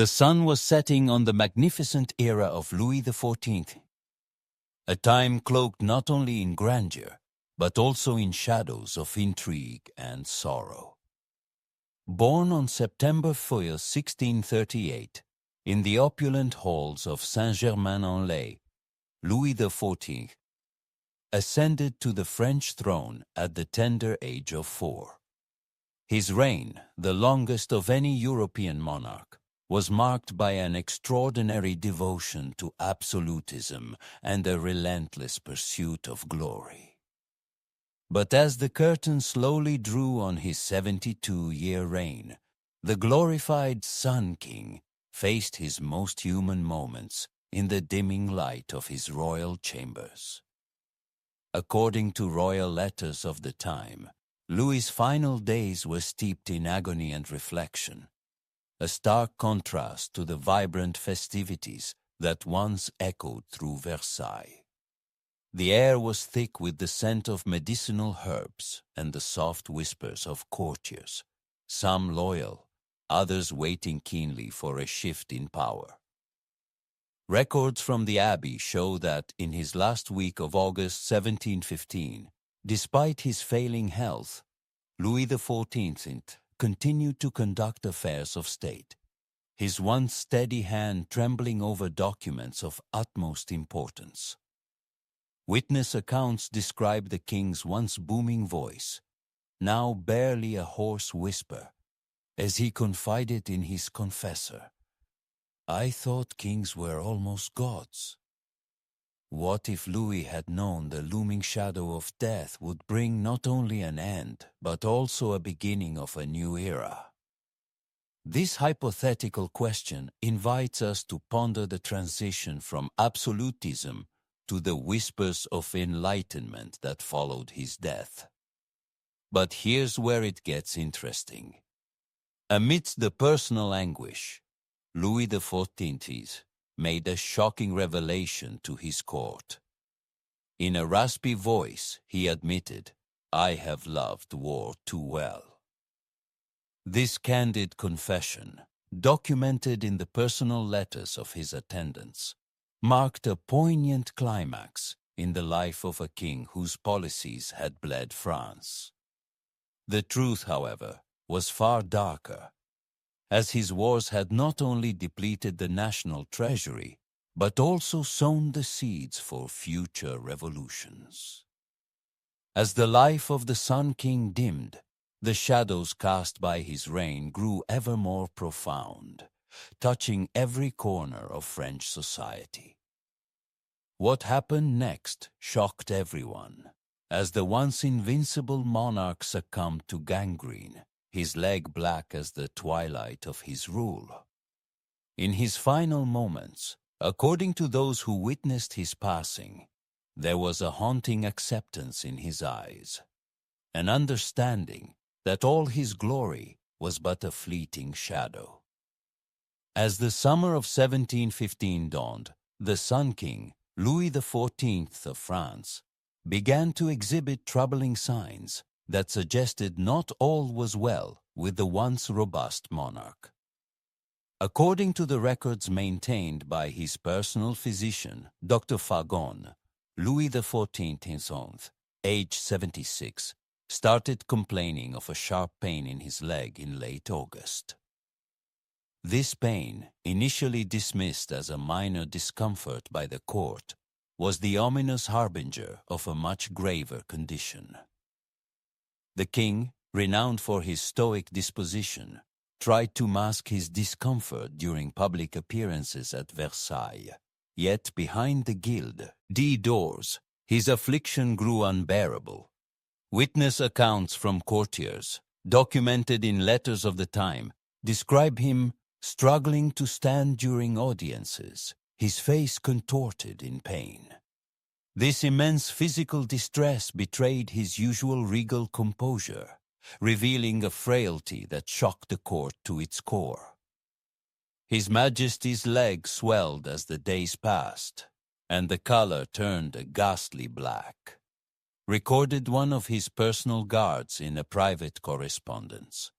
The sun was setting on the magnificent era of Louis XIV, a time cloaked not only in grandeur, but also in shadows of intrigue and sorrow. Born on September 4, 1638, in the opulent halls of Saint-Germain-en-Laye, Louis XIV ascended to the French throne at the tender age of 4. His reign, the longest of any European monarch, was marked by an extraordinary devotion to absolutism and a relentless pursuit of glory. But as the curtain slowly drew on his 72-year reign, the glorified Sun King faced his most human moments in the dimming light of his royal chambers. According to royal letters of the time, Louis's final days were steeped in agony and reflection, a stark contrast to the vibrant festivities that once echoed through Versailles. The air was thick with the scent of medicinal herbs and the soft whispers of courtiers, some loyal, others waiting keenly for a shift in power. Records from the Abbey show that in his last week of August 1715, despite his failing health, Louis XIV continued to conduct affairs of state, his once steady hand trembling over documents of utmost importance. Witness accounts describe the king's once booming voice, now barely a hoarse whisper, as he confided in his confessor, "I thought kings were almost gods." What if Louis had known the looming shadow of death would bring not only an end, but also a beginning of a new era? This hypothetical question invites us to ponder the transition from absolutism to the whispers of enlightenment that followed his death. But here's where it gets interesting. Amidst the personal anguish, Louis XIV made a shocking revelation to his court. In a raspy voice, he admitted, "I have loved war too well." This candid confession, documented in the personal letters of his attendants, marked a poignant climax in the life of a king whose policies had bled France. The truth, however, was far darker, as his wars had not only depleted the national treasury, but also sown the seeds for future revolutions. As the life of the Sun King dimmed, the shadows cast by his reign grew ever more profound, touching every corner of French society. What happened next shocked everyone, as the once invincible monarch succumbed to gangrene, his leg black as the twilight of his rule. In his final moments, according to those who witnessed his passing, there was a haunting acceptance in his eyes, an understanding that all his glory was but a fleeting shadow. As the summer of 1715 dawned, the Sun King, Louis XIV of France, began to exhibit troubling signs that suggested not all was well with the once robust monarch. According to the records maintained by his personal physician, Dr. Fagon, Louis XIV, age 76, started complaining of a sharp pain in his leg in late August. This pain, initially dismissed as a minor discomfort by the court, was the ominous harbinger of a much graver condition. The king, renowned for his stoic disposition, tried to mask his discomfort during public appearances at Versailles. Yet behind the gilded doors, his affliction grew unbearable. Witness accounts from courtiers, documented in letters of the time, describe him struggling to stand during audiences, his face contorted in pain. This immense physical distress betrayed his usual regal composure, revealing a frailty that shocked the court to its core. His Majesty's leg swelled as the days passed, and the color turned a ghastly black, recorded one of his personal guards in a private correspondence.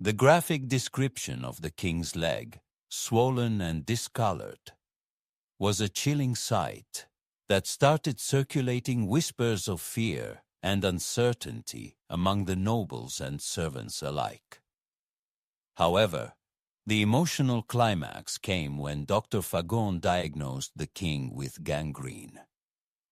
The graphic description of the king's leg swollen and discolored, was a chilling sight that started circulating whispers of fear and uncertainty among the nobles and servants alike. However, the emotional climax came when Dr. Fagon diagnosed the king with gangrene.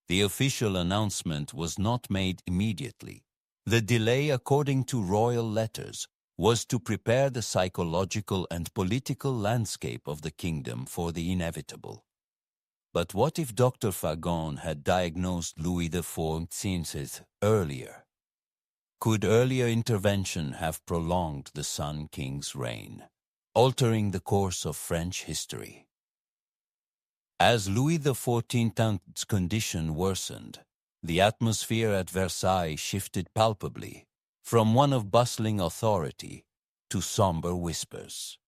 The official announcement was not made immediately. The delay, according to royal letters, was to prepare the psychological and political landscape of the kingdom for the inevitable. But what if Dr. Fagon had diagnosed Louis XIV earlier? Could earlier intervention have prolonged the Sun King's reign, altering the course of French history? As Louis XIV's condition worsened, the atmosphere at Versailles shifted palpably from one of bustling authority to somber whispers.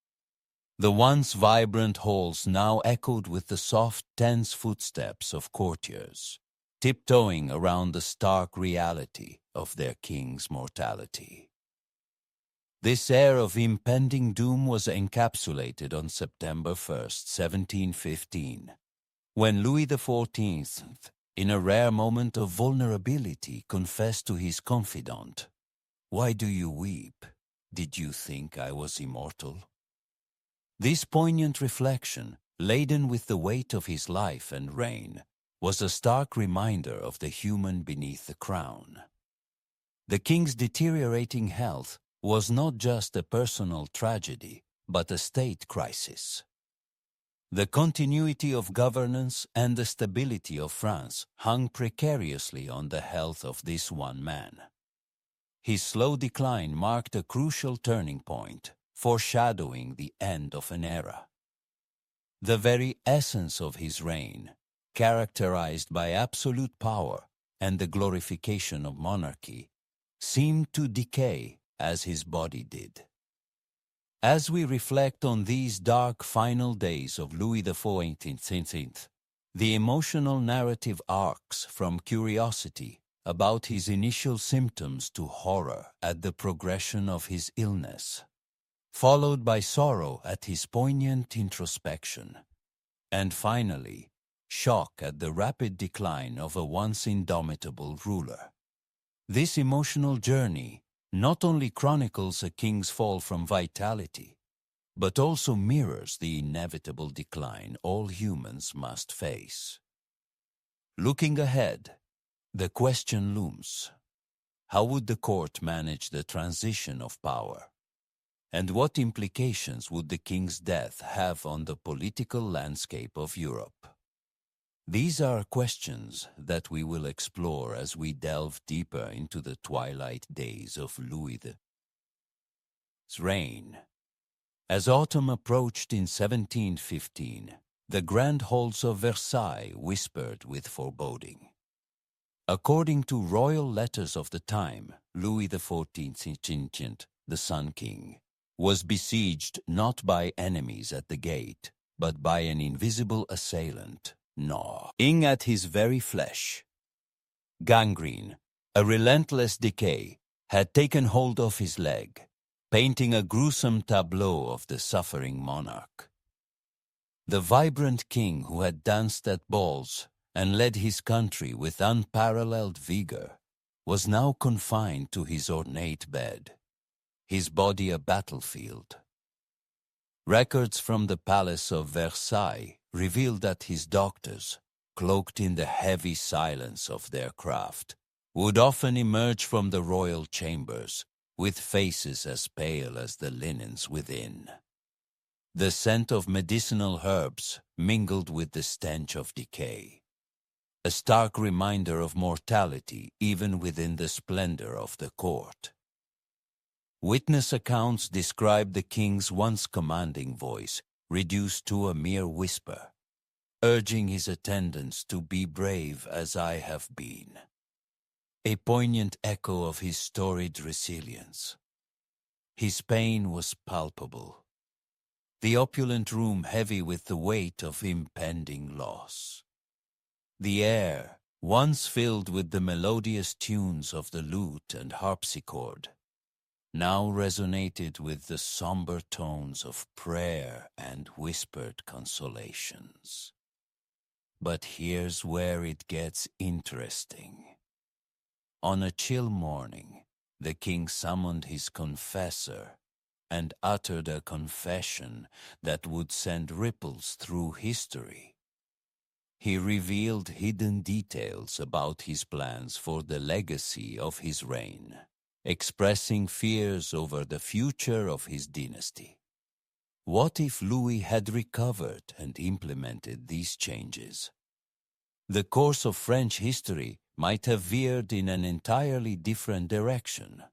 The once vibrant halls now echoed with the soft, tense footsteps of courtiers, tiptoeing around the stark reality of their king's mortality. This air of impending doom was encapsulated on September 1st, 1715, when Louis XIV, in a rare moment of vulnerability, confessed to his confidant, "Why do you weep? Did you think I was immortal?" This poignant reflection, laden with the weight of his life and reign, was a stark reminder of the human beneath the crown. The king's deteriorating health was not just a personal tragedy, but a state crisis. The continuity of governance and the stability of France hung precariously on the health of this one man. His slow decline marked a crucial turning point, foreshadowing the end of an era. The very essence of his reign, characterized by absolute power and the glorification of monarchy, seemed to decay as his body did. As we reflect on these dark final days of Louis XIV, the emotional narrative arcs from curiosity about his initial symptoms to horror at the progression of his illness, followed by sorrow at his poignant introspection, and finally, shock at the rapid decline of a once indomitable ruler. This emotional journey not only chronicles a king's fall from vitality, but also mirrors the inevitable decline all humans must face. Looking ahead, the question looms: how would the court manage the transition of power? And what implications would the king's death have on the political landscape of Europe? These are questions that we will explore as we delve deeper into the twilight days of Louis's reign. As autumn approached in 1715, the grand halls of Versailles whispered with foreboding. According to royal letters of the time, Louis XIV, the Sun King, was besieged not by enemies at the gate, but by an invisible assailant, gnawing at his very flesh. Gangrene, a relentless decay, had taken hold of his leg, painting a gruesome tableau of the suffering monarch. The vibrant king who had danced at balls and led his country with unparalleled vigor was now confined to his ornate bed, his body a battlefield. Records from the palace of Versailles revealed that his doctors, cloaked in the heavy silence of their craft, would often emerge from the royal chambers with faces as pale as the linens within. The scent of medicinal herbs mingled with the stench of decay, a stark reminder of mortality even within the splendor of the court. Witness accounts describe the king's once commanding voice reduced to a mere whisper, urging his attendants to be brave as I have been. A poignant echo of his storied resilience. His pain was palpable, the opulent room heavy with the weight of impending loss. The air, once filled with the melodious tunes of the lute and harpsichord, now resonated with the somber tones of prayer and whispered consolations. But here's where it gets interesting. On a chill morning, the king summoned his confessor and uttered a confession that would send ripples through history. He revealed hidden details about his plans for the legacy of his reign, expressing fears over the future of his dynasty. What if Louis had recovered and implemented these changes? The course of French history might have veered in an entirely different direction.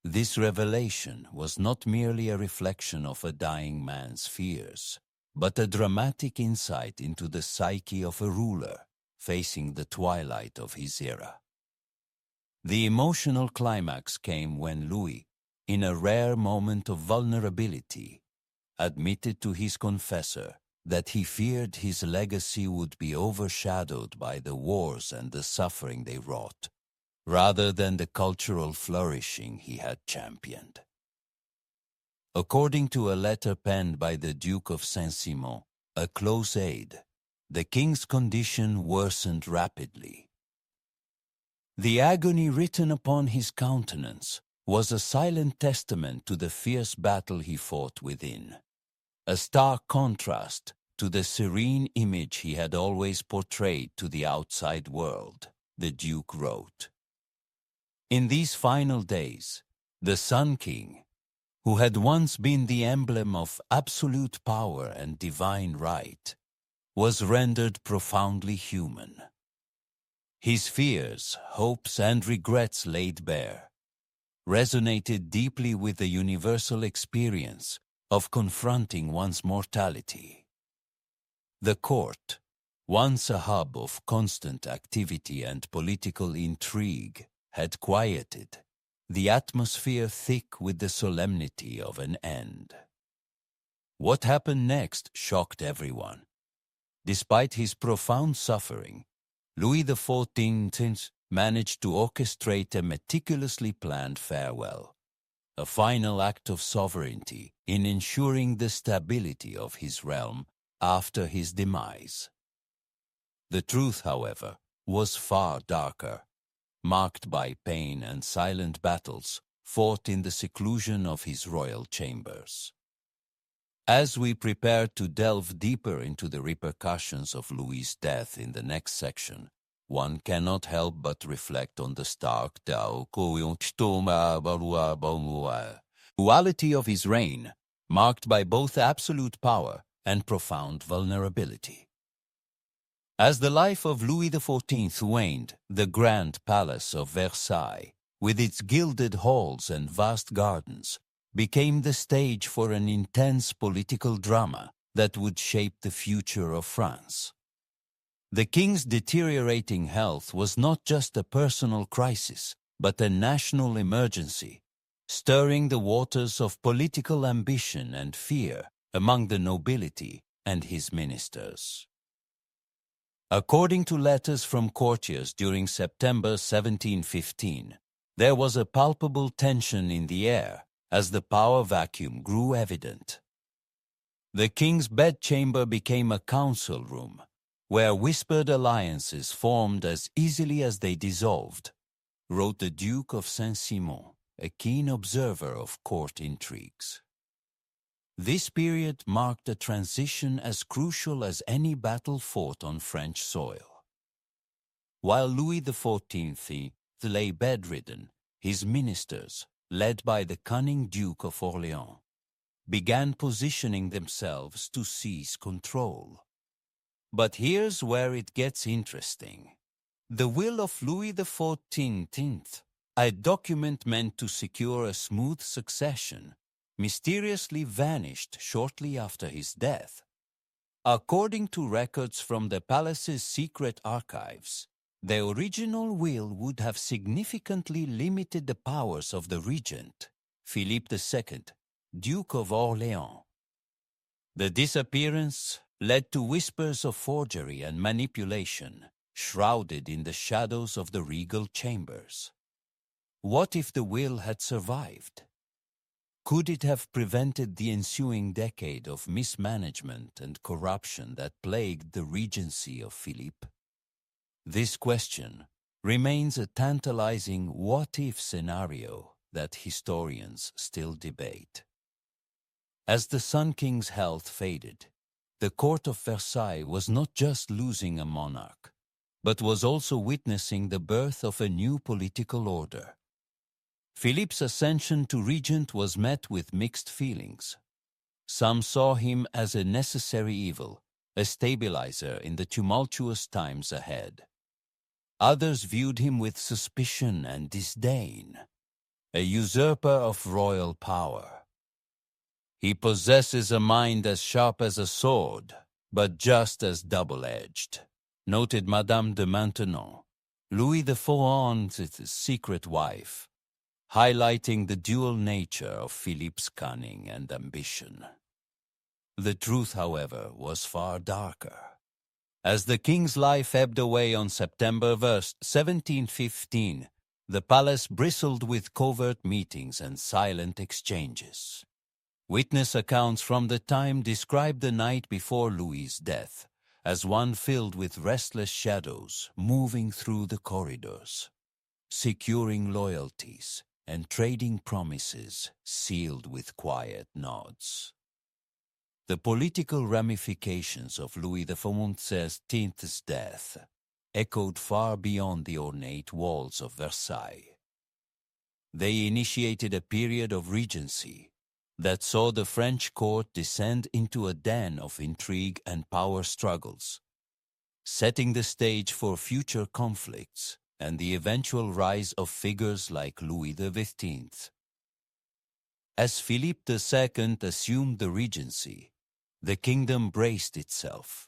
This revelation was not merely a reflection of a dying man's fears, but a dramatic insight into the psyche of a ruler facing the twilight of his era. The emotional climax came when Louis, in a rare moment of vulnerability, admitted to his confessor that he feared his legacy would be overshadowed by the wars and the suffering they wrought, rather than the cultural flourishing he had championed. According to a letter penned by the Duke of Saint-Simon, a close aide, the king's condition worsened rapidly. The agony written upon his countenance was a silent testament to the fierce battle he fought within, a stark contrast to the serene image he had always portrayed to the outside world, the Duke wrote. In these final days, the Sun King, who had once been the emblem of absolute power and divine right, was rendered profoundly human. His fears, hopes, and regrets laid bare resonated deeply with the universal experience of confronting one's mortality. The court, once a hub of constant activity and political intrigue, had quieted, the atmosphere thick with the solemnity of an end. What happened next shocked everyone. Despite his profound suffering, Louis XIV managed to orchestrate a meticulously planned farewell, a final act of sovereignty in ensuring the stability of his realm after his demise. The truth, however, was far darker, marked by pain and silent battles fought in the seclusion of his royal chambers. As we prepare to delve deeper into the repercussions of Louis's death in the next section, one cannot help but reflect on the stark duality of his reign, marked by both absolute power and profound vulnerability. As the life of Louis XIV waned, the grand palace of Versailles, with its gilded halls and vast gardens, became the stage for an intense political drama that would shape the future of France. The king's deteriorating health was not just a personal crisis, but a national emergency, stirring the waters of political ambition and fear among the nobility and his ministers. According to letters from courtiers during September 1715, there was a palpable tension in the air as the power vacuum grew evident. The king's bedchamber became a council room, where whispered alliances formed as easily as they dissolved, wrote the Duke of Saint-Simon, a keen observer of court intrigues. This period marked a transition as crucial as any battle fought on French soil. While Louis XIV lay bedridden, his ministers, led by the cunning Duke of Orleans, began positioning themselves to seize control. But here's where it gets interesting. The will of Louis XIV, a document meant to secure a smooth succession, mysteriously vanished shortly after his death. According to records from the palace's secret archives, the original will would have significantly limited the powers of the regent, Philippe II, Duke of Orleans. The disappearance led to whispers of forgery and manipulation, shrouded in the shadows of the regal chambers. What if the will had survived? Could it have prevented the ensuing decade of mismanagement and corruption that plagued the regency of Philippe? This question remains a tantalizing what-if scenario that historians still debate. As the Sun King's health faded, the court of Versailles was not just losing a monarch, but was also witnessing the birth of a new political order. Philippe's ascension to regent was met with mixed feelings. Some saw him as a necessary evil, a stabilizer in the tumultuous times ahead. Others viewed him with suspicion and disdain, a usurper of royal power. He possesses a mind as sharp as a sword, but just as double-edged, noted Madame de Maintenon, Louis XIV's secret wife, highlighting the dual nature of Philippe's cunning and ambition. The truth, however, was far darker. As the king's life ebbed away on September 1st, 1715, the palace bristled with covert meetings and silent exchanges. Witness accounts from the time describe the night before Louis's death as one filled with restless shadows moving through the corridors, securing loyalties and trading promises sealed with quiet nods. The political ramifications of Louis XIV's death echoed far beyond the ornate walls of Versailles. They initiated a period of regency that saw the French court descend into a den of intrigue and power struggles, setting the stage for future conflicts and the eventual rise of figures like Louis XV. As Philippe II assumed the regency, the kingdom braced itself,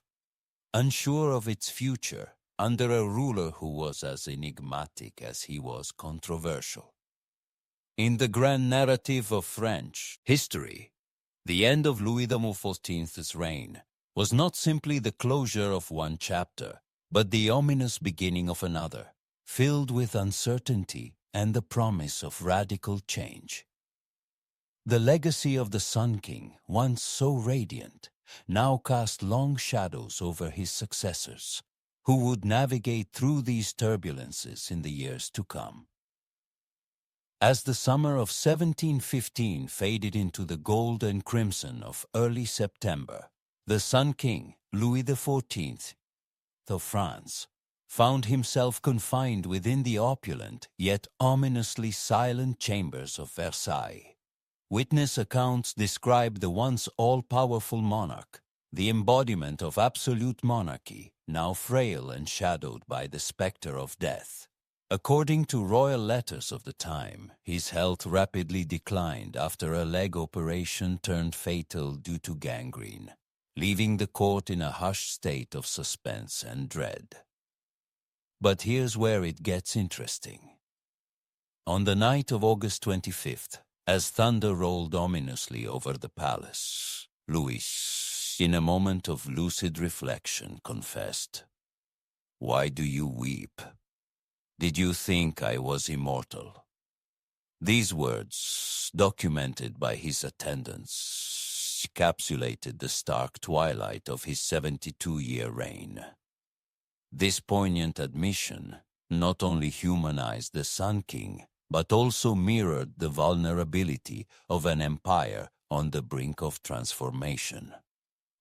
unsure of its future under a ruler who was as enigmatic as he was controversial. In the grand narrative of French history, the end of Louis XIV's reign was not simply the closure of one chapter, but the ominous beginning of another, filled with uncertainty and the promise of radical change. The legacy of the Sun King, once so radiant, now cast long shadows over his successors, who would navigate through these turbulences in the years to come. As the summer of 1715 faded into the gold and crimson of early September, the Sun King, Louis XIV of France, found himself confined within the opulent yet ominously silent chambers of Versailles. Witness accounts describe the once all-powerful monarch, the embodiment of absolute monarchy, now frail and shadowed by the specter of death. According to royal letters of the time, his health rapidly declined after a leg operation turned fatal due to gangrene, leaving the court in a hushed state of suspense and dread. But here's where it gets interesting. On the night of August 25th, as thunder rolled ominously over the palace, Louis, in a moment of lucid reflection, confessed, "Why do you weep? Did you think I was immortal?" These words, documented by his attendants, encapsulated the stark twilight of his 72-year reign. This poignant admission not only humanized the Sun King, but also mirrored the vulnerability of an empire on the brink of transformation.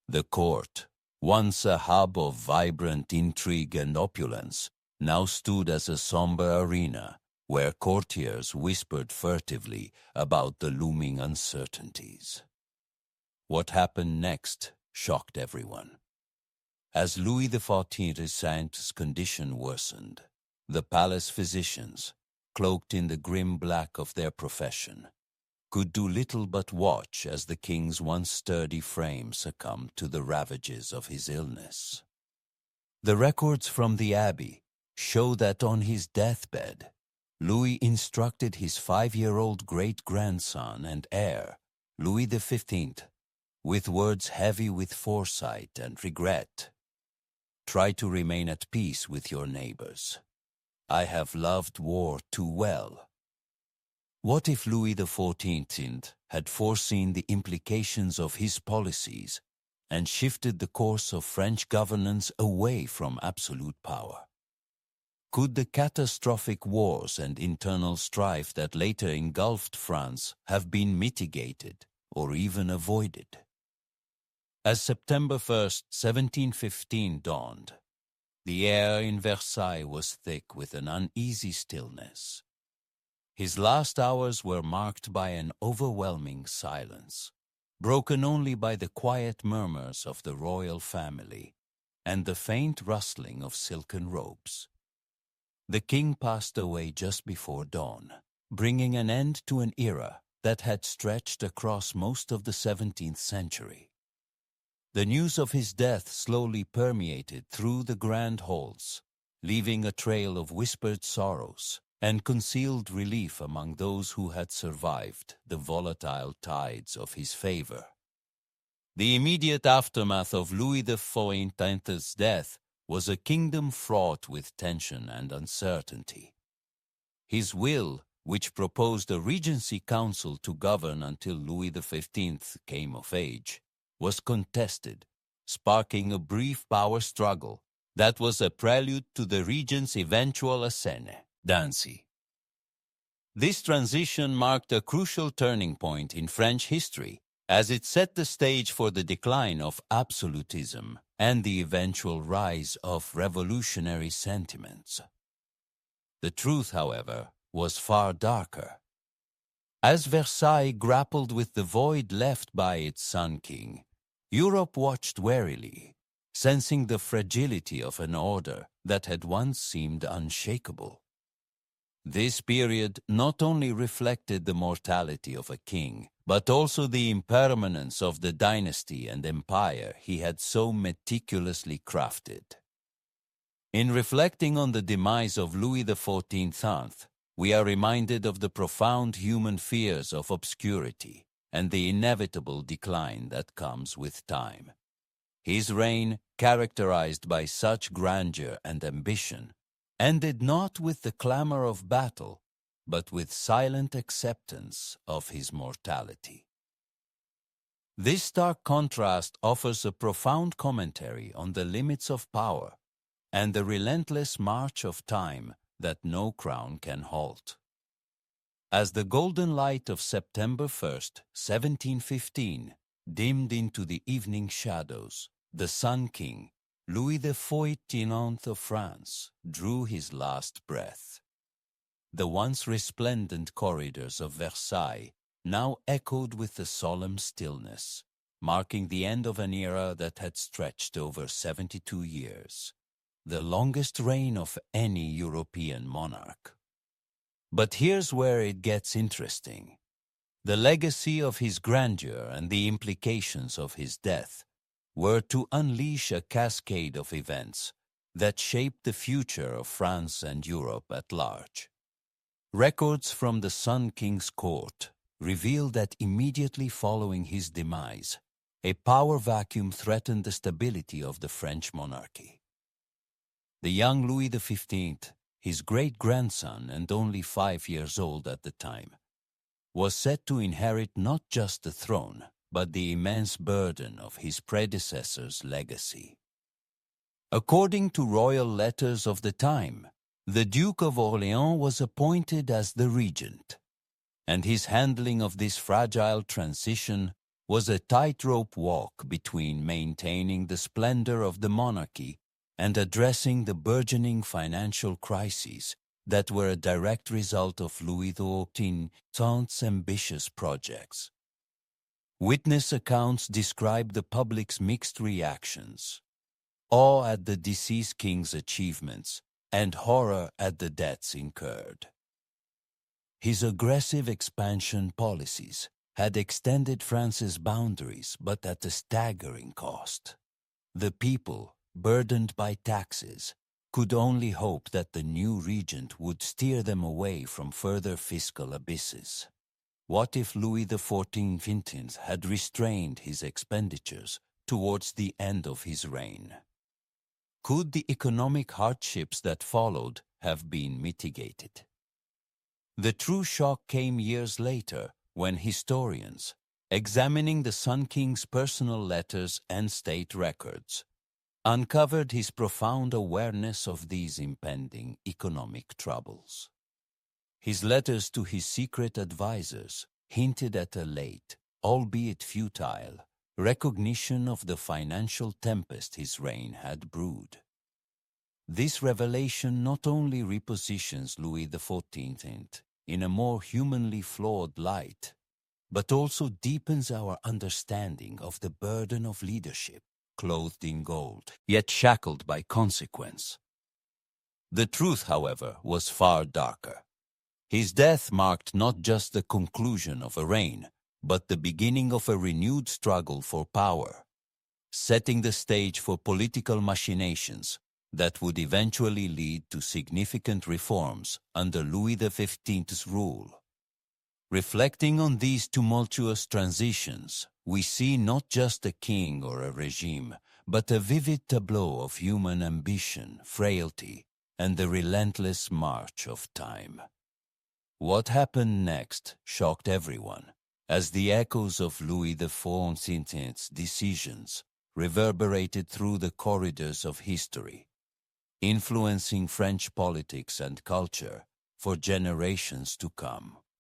The court, once a hub of vibrant intrigue and opulence, now stood as a somber arena where courtiers whispered furtively about the looming uncertainties. What happened next shocked everyone. As Louis XIV's condition worsened, the palace physicians, cloaked in the grim black of their profession, could do little but watch as the king's once sturdy frame succumbed to the ravages of his illness. The records from the abbey show that on his deathbed, Louis instructed his 5-year-old great-grandson and heir, Louis XV, with words heavy with foresight and regret. "Try to remain at peace with your neighbors. I have loved war too well." What if Louis XIV had foreseen the implications of his policies and shifted the course of French governance away from absolute power? Could the catastrophic wars and internal strife that later engulfed France have been mitigated or even avoided? As September 1st, 1715 dawned, the air in Versailles was thick with an uneasy stillness. His last hours were marked by an overwhelming silence, broken only by the quiet murmurs of the royal family and the faint rustling of silken robes. The king passed away just before dawn, bringing an end to an era that had stretched across most of the 17th century. The news of his death slowly permeated through the grand halls, leaving a trail of whispered sorrows and concealed relief among those who had survived the volatile tides of his favor. The immediate aftermath of Louis XIV's death was a kingdom fraught with tension and uncertainty. His will, which proposed a regency council to govern until Louis XV came of age, was contested, sparking a brief power struggle that was a prelude to the regent's eventual ascendancy. This transition marked a crucial turning point in French history, as it set the stage for the decline of absolutism and the eventual rise of revolutionary sentiments. The truth, however, was far darker. As Versailles grappled with the void left by its Sun King, Europe watched warily, sensing the fragility of an order that had once seemed unshakable. This period not only reflected the mortality of a king, but also the impermanence of the dynasty and empire he had so meticulously crafted. In reflecting on the demise of Louis XIV, we are reminded of the profound human fears of obscurity and the inevitable decline that comes with time. His reign, characterized by such grandeur and ambition, ended not with the clamor of battle, but with silent acceptance of his mortality. This stark contrast offers a profound commentary on the limits of power and the relentless march of time that no crown can halt. As the golden light of September 1st, 1715, dimmed into the evening shadows, the Sun King, Louis XIV of France, drew his last breath. The once resplendent corridors of Versailles now echoed with a solemn stillness, marking the end of an era that had stretched over 72 years, the longest reign of any European monarch. But here's where it gets interesting. The legacy of his grandeur and the implications of his death were to unleash a cascade of events that shaped the future of France and Europe at large. Records from the Sun King's court reveal that immediately following his demise, a power vacuum threatened the stability of the French monarchy. The young Louis XV, his great-grandson and only 5 years old at the time, was set to inherit not just the throne, but the immense burden of his predecessor's legacy. According to royal letters of the time, the Duke of Orléans was appointed as the regent, and his handling of this fragile transition was a tightrope walk between maintaining the splendor of the monarchy and addressing the burgeoning financial crises that were a direct result of Louis XIV's ambitious projects. Witness accounts describe the public's mixed reactions: awe at the deceased king's achievements and horror at the debts incurred. His aggressive expansion policies had extended France's boundaries, but at a staggering cost. The people, burdened by taxes, could only hope that the new regent would steer them away from further fiscal abysses. What if Louis XIV had restrained his expenditures towards the end of his reign? Could the economic hardships that followed have been mitigated? The true shock came years later when historians, examining the Sun King's personal letters and state records, uncovered his profound awareness of these impending economic troubles. His letters to his secret advisers hinted at a late, albeit futile, recognition of the financial tempest his reign had brewed. This revelation not only repositions Louis XIV in a more humanly flawed light, but also deepens our understanding of the burden of leadership, clothed in gold, yet shackled by consequence. The truth, however, was far darker. His death marked not just the conclusion of a reign, but the beginning of a renewed struggle for power, setting the stage for political machinations that would eventually lead to significant reforms under Louis XV's rule. Reflecting on these tumultuous transitions, we see not just a king or a regime, but a vivid tableau of human ambition, frailty, and the relentless march of time. What happened next shocked everyone, as the echoes of Louis XIV's decisions reverberated through the corridors of history, influencing French politics and culture for generations to come.